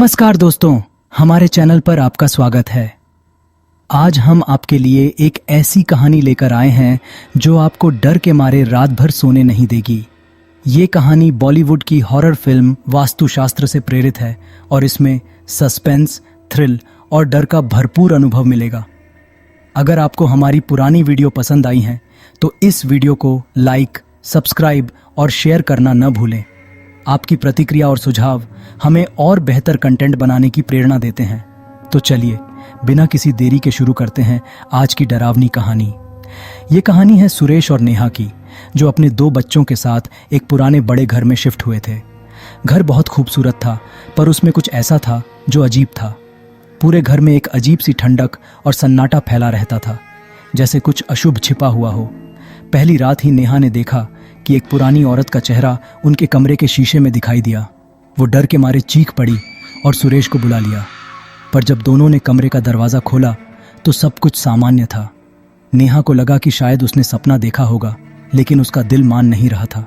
नमस्कार दोस्तों, हमारे चैनल पर आपका स्वागत है। आज हम आपके लिए एक ऐसी कहानी लेकर आए हैं जो आपको डर के मारे रात भर सोने नहीं देगी। ये कहानी बॉलीवुड की हॉरर फिल्म वास्तुशास्त्र से प्रेरित है और इसमें सस्पेंस, थ्रिल और डर का भरपूर अनुभव मिलेगा। अगर आपको हमारी पुरानी वीडियो पसंद आई है तो इस वीडियो को लाइक, सब्सक्राइब और शेयर करना न भूलें। आपकी प्रतिक्रिया और सुझाव हमें और बेहतर कंटेंट बनाने की प्रेरणा देते हैं। तो चलिए बिना किसी देरी के शुरू करते हैं आज की डरावनी कहानी। ये कहानी है सुरेश और नेहा की, जो अपने 2 बच्चों के साथ एक पुराने बड़े घर में शिफ्ट हुए थे। घर बहुत खूबसूरत था, पर उसमें कुछ ऐसा था जो अजीब था। पूरे घर में एक अजीब सी ठंडक और सन्नाटा फैला रहता था, जैसे कुछ अशुभ छिपा हुआ हो। पहली रात ही नेहा ने देखा कि एक पुरानी औरत का चेहरा उनके कमरे के शीशे में दिखाई दिया। वो डर के मारे चीख पड़ी और सुरेश को बुला लिया। पर जब दोनों ने कमरे का दरवाज़ा खोला तो सब कुछ सामान्य था। नेहा को लगा कि शायद उसने सपना देखा होगा, लेकिन उसका दिल मान नहीं रहा था।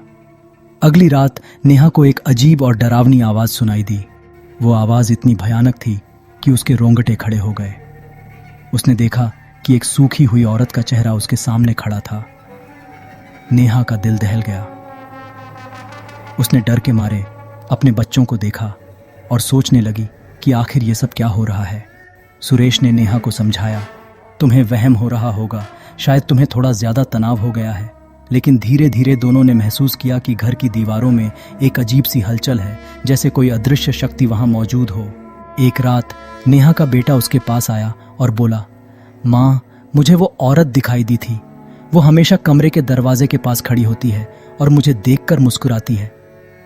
अगली रात नेहा को एक अजीब और डरावनी आवाज़ सुनाई दी। वो आवाज़ इतनी भयानक थी कि उसके रोंगटे खड़े हो गए। उसने देखा कि एक सूखी हुई औरत का चेहरा उसके सामने खड़ा था। नेहा का दिल दहल गया। उसने डर के मारे अपने बच्चों को देखा और सोचने लगी कि आखिर ये सब क्या हो रहा है। सुरेश ने नेहा को समझाया, तुम्हें वहम हो रहा होगा, शायद तुम्हें थोड़ा ज्यादा तनाव हो गया है। लेकिन धीरे धीरे दोनों ने महसूस किया कि घर की दीवारों में एक अजीब सी हलचल है, जैसे कोई अदृश्य शक्ति वहां मौजूद हो। एक रात नेहा का बेटा उसके पास आया और बोला, माँ, मुझे वो औरत दिखाई दी थी। वो हमेशा कमरे के दरवाजे के पास खड़ी होती है और मुझे देखकर मुस्कुराती है।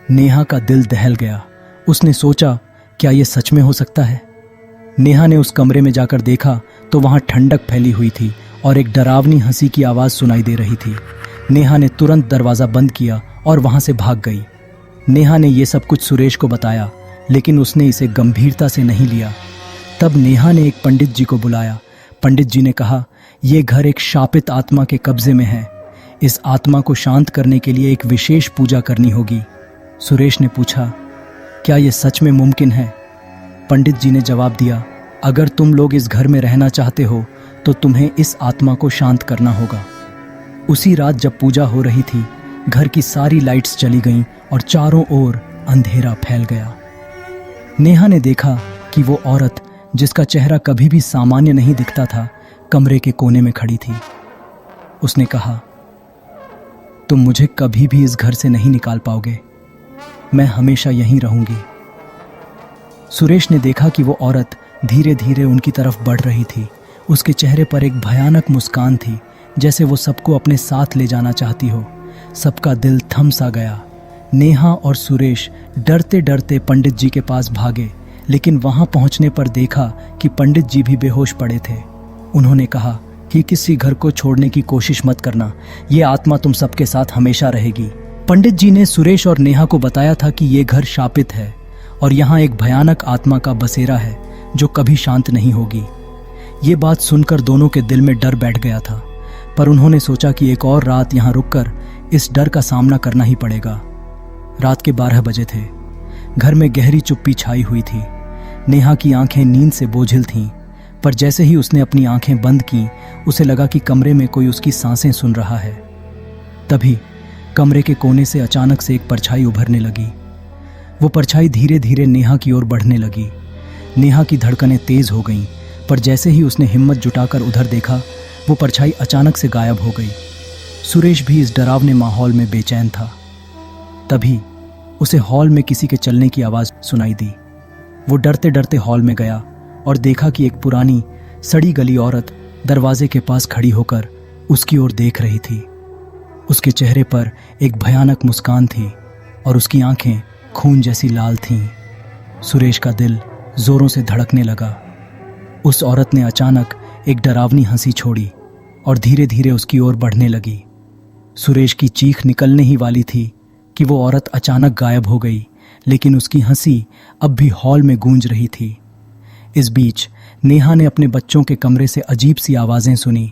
नेहा का दिल दहल गया। उसने सोचा, क्या ये सच में हो सकता है? नेहा ने उस कमरे में जाकर देखा तो वहां ठंडक फैली हुई थी और एक डरावनी हंसी की आवाज सुनाई दे रही थी। नेहा ने तुरंत दरवाजा बंद किया और वहां से भाग गई। नेहा ने यह सब कुछ सुरेश को बताया, लेकिन उसने इसे गंभीरता से नहीं लिया। तब नेहा ने एक पंडित जी को बुलाया। पंडित जी ने कहा, यह घर एक शापित आत्मा के कब्जे में है। इस आत्मा को शांत करने के लिए एक विशेष पूजा करनी होगी। सुरेश ने पूछा, क्या यह सच में मुमकिन है? पंडित जी ने जवाब दिया, अगर तुम लोग इस घर में रहना चाहते हो तो तुम्हें इस आत्मा को शांत करना होगा। उसी रात जब पूजा हो रही थी, घर की सारी लाइट्स चली गईं और चारों ओर अंधेरा फैल गया। नेहा ने देखा कि वो औरत, जिसका चेहरा कभी भी सामान्य नहीं दिखता था, कमरे के कोने में खड़ी थी। उसने कहा, तुम मुझे कभी भी इस घर से नहीं निकाल पाओगे, मैं हमेशा यहीं रहूंगी। सुरेश ने देखा कि वो औरत धीरे धीरे उनकी तरफ बढ़ रही थी। उसके चेहरे पर एक भयानक मुस्कान थी, जैसे वो सबको अपने साथ ले जाना चाहती हो। सबका दिल थम सा गया। नेहा और सुरेश डरते डरते पंडित जी के पास भागे, लेकिन वहां पहुंचने पर देखा कि पंडित जी भी बेहोश पड़े थे। उन्होंने कहा कि किसी घर को छोड़ने की कोशिश मत करना, ये आत्मा तुम सबके साथ हमेशा रहेगी। पंडित जी ने सुरेश और नेहा को बताया था कि ये घर शापित है और यहाँ एक भयानक आत्मा का बसेरा है जो कभी शांत नहीं होगी। ये बात सुनकर दोनों के दिल में डर बैठ गया था, पर उन्होंने सोचा कि एक और रात यहाँ रुककर इस डर का सामना करना ही पड़ेगा। रात के 12 बजे थे। घर में गहरी चुप्पी छाई हुई थी। नेहा की आंखें नींद से बोझिल थीं, पर जैसे ही उसने अपनी आंखें बंद की, उसे लगा कि कमरे में कोई उसकी सांसें सुन रहा है। तभी कमरे के कोने से अचानक से एक परछाई उभरने लगी। वो परछाई धीरे धीरे नेहा की ओर बढ़ने लगी। नेहा की धड़कनें तेज हो गईं, पर जैसे ही उसने हिम्मत जुटाकर उधर देखा, वो परछाई अचानक से गायब हो गई। सुरेश भी इस डरावने माहौल में बेचैन था। तभी उसे हॉल में किसी के चलने की आवाज़ सुनाई दी। वो डरते डरते हॉल में गया और देखा कि एक पुरानी सड़ी गली औरत दरवाजे के पास खड़ी होकर उसकी ओर देख रही थी। उसके चेहरे पर एक भयानक मुस्कान थी और उसकी आंखें खून जैसी लाल थीं। सुरेश का दिल जोरों से धड़कने लगा। उस औरत ने अचानक एक डरावनी हंसी छोड़ी और धीरे धीरे उसकी ओर बढ़ने लगी। सुरेश की चीख निकलने ही वाली थी कि वो औरत अचानक गायब हो गई, लेकिन उसकी हंसी अब भी हॉल में गूंज रही थी। इस बीच नेहा ने अपने बच्चों के कमरे से अजीब सी आवाज़ें सुनी।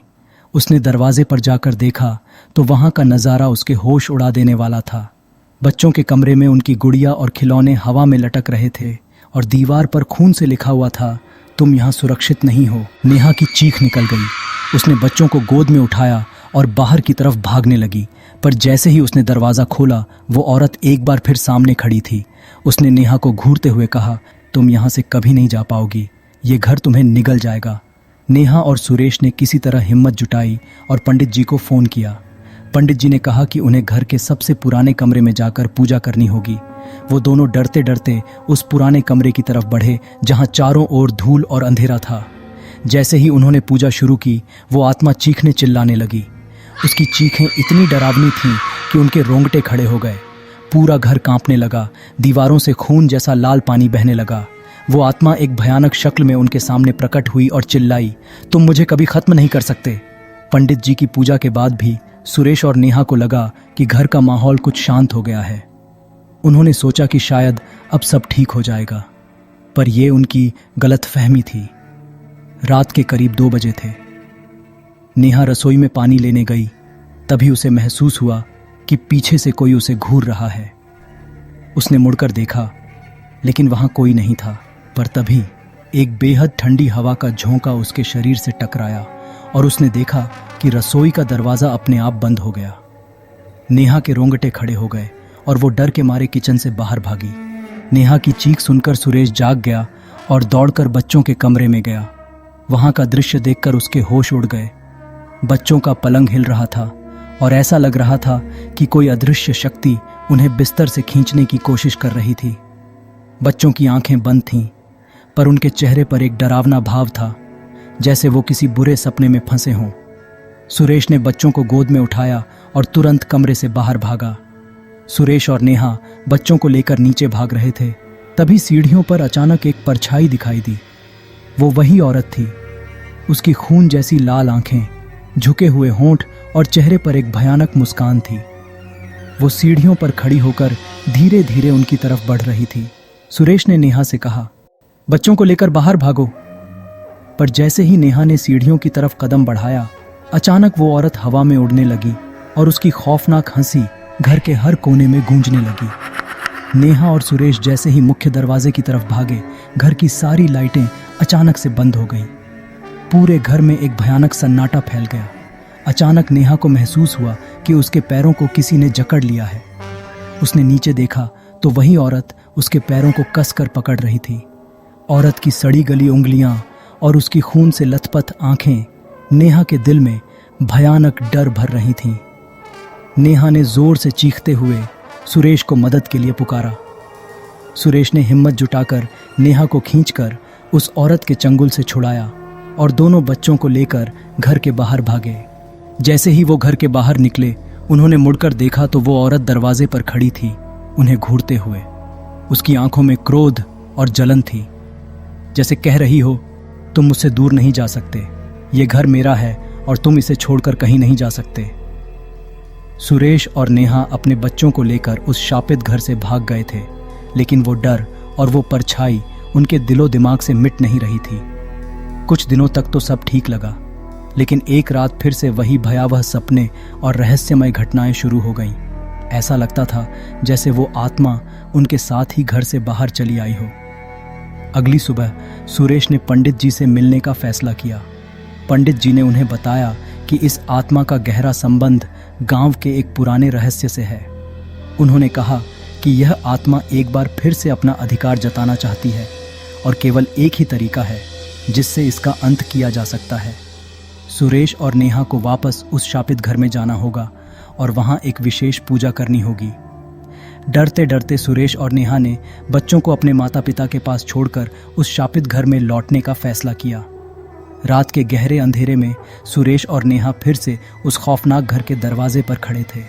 उसने दरवाजे पर जाकर देखा तो वहां का नज़ारा उसके होश उड़ा देने वाला था। बच्चों के कमरे में उनकी गुड़िया और खिलौने हवा में लटक रहे थे और दीवार पर खून से लिखा हुआ था, तुम यहाँ सुरक्षित नहीं हो। नेहा की चीख निकल गई। उसने बच्चों को गोद में उठाया और बाहर की तरफ भागने लगी, पर जैसे ही उसने दरवाज़ा खोला वो औरत एक बार फिर सामने खड़ी थी। उसने नेहा को घूरते हुए कहा, तुम यहाँ से कभी नहीं जा पाओगी, ये घर तुम्हें निगल जाएगा। नेहा और सुरेश ने किसी तरह हिम्मत जुटाई और पंडित जी को फ़ोन किया। पंडित जी ने कहा कि उन्हें घर के सबसे पुराने कमरे में जाकर पूजा करनी होगी। वो दोनों डरते डरते उस पुराने कमरे की तरफ बढ़े जहाँ चारों ओर धूल और अंधेरा था। जैसे ही उन्होंने पूजा शुरू की वो आत्मा चीखने चिल्लाने लगी। उसकी चीखें इतनी डरावनी थीं कि उनके रोंगटे खड़े हो गए। पूरा घर कांपने लगा, दीवारों से खून जैसा लाल पानी बहने लगा। वो आत्मा एक भयानक शक्ल में उनके सामने प्रकट हुई और चिल्लाई, तुम मुझे कभी खत्म नहीं कर सकते। पंडित जी की पूजा के बाद भी सुरेश और नेहा को लगा कि घर का माहौल कुछ शांत हो गया है। उन्होंने सोचा कि शायद अब सब ठीक हो जाएगा, पर यह उनकी गलतफहमी थी। रात के करीब 2 बजे थे। नेहा रसोई में पानी लेने गई, तभी उसे महसूस हुआ कि पीछे से कोई उसे घूर रहा है। उसने मुड़कर देखा, लेकिन वहां कोई नहीं था। पर तभी एक बेहद ठंडी हवा का झोंका उसके शरीर से टकराया और उसने देखा कि रसोई का दरवाजा अपने आप बंद हो गया। नेहा के रोंगटे खड़े हो गए और वो डर के मारे किचन से बाहर भागी। नेहा की चीख सुनकर सुरेश जाग गया और दौड़कर बच्चों के कमरे में गया। वहां का दृश्य देखकर उसके होश उड़ गए। बच्चों का पलंग हिल रहा था और ऐसा लग रहा था कि कोई अदृश्य शक्ति उन्हें बिस्तर से खींचने की कोशिश कर रही थी। बच्चों की आंखें बंद थीं, पर उनके चेहरे पर एक डरावना भाव था, जैसे वो किसी बुरे सपने में फंसे हों। सुरेश ने बच्चों को गोद में उठाया और तुरंत कमरे से बाहर भागा। सुरेश और नेहा बच्चों को लेकर नीचे भाग रहे थे। तभी सीढ़ियों पर अचानक एक परछाई दिखाई दी। वो वही औरत थी। उसकी खून जैसी लाल आंखें, झुके हुए होंठ और चेहरे पर एक भयानक मुस्कान थी। वो सीढ़ियों पर खड़ी होकर धीरे धीरे उनकी तरफ बढ़ रही थी। सुरेश ने नेहा से कहा, बच्चों को लेकर बाहर भागो। पर जैसे ही नेहा ने सीढ़ियों की तरफ कदम बढ़ाया, अचानक वो औरत हवा में उड़ने लगी और उसकी खौफनाक हंसी घर के हर कोने में गूंजने लगी। नेहा और सुरेश जैसे ही मुख्य दरवाजे की तरफ भागे, घर की सारी लाइटें अचानक से बंद हो गईं। पूरे घर में एक भयानक सन्नाटा फैल गया। अचानक नेहा को महसूस हुआ कि उसके पैरों को किसी ने जकड़ लिया है। उसने नीचे देखा तो वही औरत उसके पैरों को कसकर पकड़ रही थी। औरत की सड़ी गली उंगलियां और उसकी खून से लथपथ आंखें नेहा के दिल में भयानक डर भर रही थीं। नेहा ने जोर से चीखते हुए सुरेश को मदद के लिए पुकारा। सुरेश ने हिम्मत जुटाकर नेहा को खींचकर उस औरत के चंगुल से छुड़ाया और दोनों बच्चों को लेकर घर के बाहर भागे। जैसे ही वो घर के बाहर निकले, उन्होंने मुड़कर देखा तो वो औरत दरवाजे पर खड़ी थी, उन्हें घूरते हुए। उसकी आंखों में क्रोध और जलन थी, जैसे कह रही हो, तुम मुझसे दूर नहीं जा सकते। ये घर मेरा है और तुम इसे छोड़कर कहीं नहीं जा सकते। सुरेश और नेहा अपने बच्चों को लेकर उस शापित घर से भाग गए थे, लेकिन वो डर और वो परछाई उनके दिलो दिमाग से मिट नहीं रही थी। कुछ दिनों तक तो सब ठीक लगा, लेकिन एक रात फिर से वही भयावह सपने और रहस्यमय घटनाएं शुरू हो गईं। ऐसा लगता था जैसे वो आत्मा उनके साथ ही घर से बाहर चली आई हो। अगली सुबह सुरेश ने पंडित जी से मिलने का फैसला किया। पंडित जी ने उन्हें बताया कि इस आत्मा का गहरा संबंध गांव के एक पुराने रहस्य से है। उन्होंने कहा कि यह आत्मा एक बार फिर से अपना अधिकार जताना चाहती है और केवल एक ही तरीका है जिससे इसका अंत किया जा सकता है। सुरेश और नेहा को वापस उस शापित घर में जाना होगा और वहां एक विशेष पूजा करनी होगी। डरते डरते सुरेश और नेहा ने बच्चों को अपने माता पिता के पास छोड़कर उस शापित घर में लौटने का फैसला किया। रात के गहरे अंधेरे में सुरेश और नेहा फिर से उस खौफनाक घर के दरवाजे पर खड़े थे।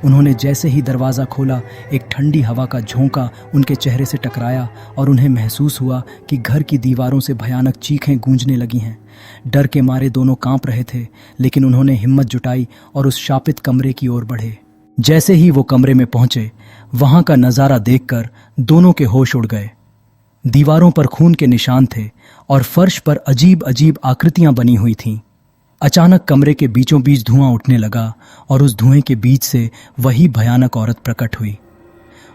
उन्होंने जैसे ही दरवाज़ा खोला, एक ठंडी हवा का झोंका उनके चेहरे से टकराया और उन्हें महसूस हुआ कि घर की दीवारों से भयानक चीखें गूंजने लगी हैं। डर के मारे दोनों कांप रहे थे, लेकिन उन्होंने हिम्मत जुटाई और उस शापित कमरे की ओर बढ़े। जैसे ही वो कमरे में पहुंचे, वहां का नज़ारा देखकर दोनों के होश उड़ गए। दीवारों पर खून के निशान थे और फर्श पर अजीब अजीब आकृतियां बनी हुई थीं। अचानक कमरे के बीचों बीच धुआं उठने लगा और उस धुएं के बीच से वही भयानक औरत प्रकट हुई।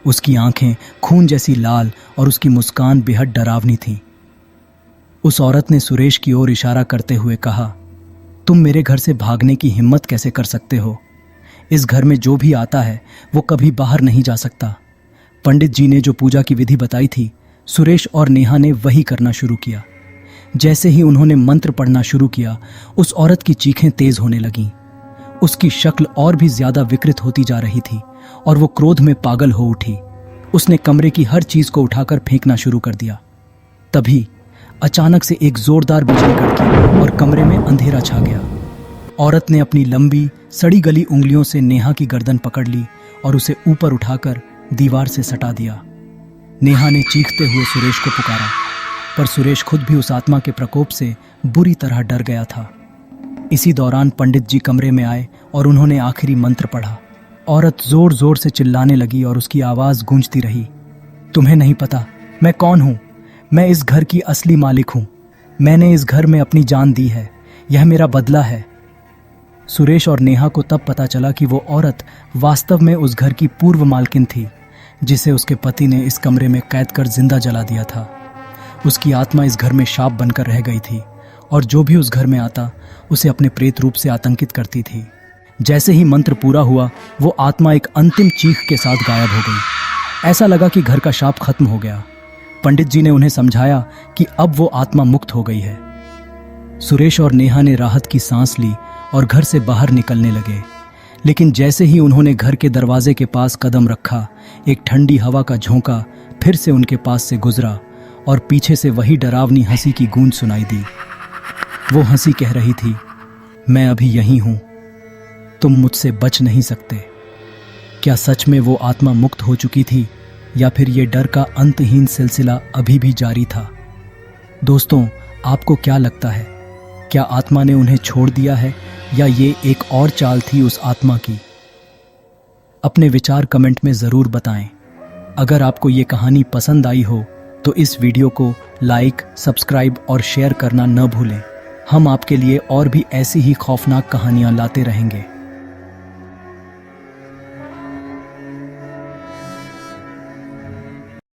उसकी आंखें खून जैसी लाल और उसकी मुस्कान बेहद डरावनी थी। उस औरत ने सुरेश की ओर इशारा करते हुए कहा, तुम मेरे घर से भागने की हिम्मत कैसे कर सकते हो? इस घर में जो भी आता है वो कभी बाहर नहीं जा सकता। पंडित जी ने जो पूजा की विधि बताई थी, सुरेश और नेहा ने वही करना शुरू किया। जैसे ही उन्होंने मंत्र पढ़ना शुरू किया, उस औरत की चीखें तेज होने लगीं। उसकी शक्ल और भी ज्यादा विकृत होती जा रही थी और वो क्रोध में पागल हो उठी। उसने कमरे की हर चीज को उठाकर फेंकना शुरू कर दिया। तभी अचानक से एक जोरदार बिजली कड़की और कमरे में अंधेरा छा गया। औरत ने अपनी लंबी सड़ी गली उंगलियों से नेहा की गर्दन पकड़ ली और उसे ऊपर उठाकर दीवार से सटा दिया। नेहा ने चीखते हुए सुरेश को पुकारा, पर सुरेश खुद भी उस आत्मा के प्रकोप से बुरी तरह डर गया था। इसी दौरान पंडित जी कमरे में आए और उन्होंने आखिरी मंत्र पढ़ा। औरत जोर जोर से चिल्लाने लगी और उसकी आवाज गूंजती रही, तुम्हें नहीं पता मैं कौन हूं? मैं इस घर की असली मालिक हूं। मैंने इस घर में अपनी जान दी है। यह मेरा बदला है। सुरेश और नेहा को तब पता चला कि वो औरत वास्तव में उस घर की पूर्व मालकिन थी, जिसे उसके पति ने इस कमरे में कैद कर जिंदा जला दिया था। उसकी आत्मा इस घर में शाप बनकर रह गई थी और जो भी उस घर में आता उसे अपने प्रेत रूप से आतंकित करती थी। जैसे ही मंत्र पूरा हुआ, वो आत्मा एक अंतिम चीख के साथ गायब हो गई। ऐसा लगा कि घर का शाप खत्म हो गया। पंडित जी ने उन्हें समझाया कि अब वो आत्मा मुक्त हो गई है। सुरेश और नेहा ने राहत की सांस ली और घर से बाहर निकलने लगे। लेकिन जैसे ही उन्होंने घर के दरवाजे के पास कदम रखा, एक ठंडी हवा का झोंका फिर से उनके पास से गुजरा और पीछे से वही डरावनी हंसी की गूंज सुनाई दी। वो हंसी कह रही थी, मैं अभी यहीं हूं, तुम मुझसे बच नहीं सकते। क्या सच में वो आत्मा मुक्त हो चुकी थी या फिर ये डर का अंतहीन सिलसिला अभी भी जारी था? दोस्तों, आपको क्या लगता है? क्या आत्मा ने उन्हें छोड़ दिया है या ये एक और चाल थी उस आत्मा की? अपने विचार कमेंट में जरूर बताएं। अगर आपको ये कहानी पसंद आई हो तो इस वीडियो को लाइक, सब्सक्राइब और शेयर करना न भूलें। हम आपके लिए और भी ऐसी ही खौफनाक कहानियां लाते रहेंगे।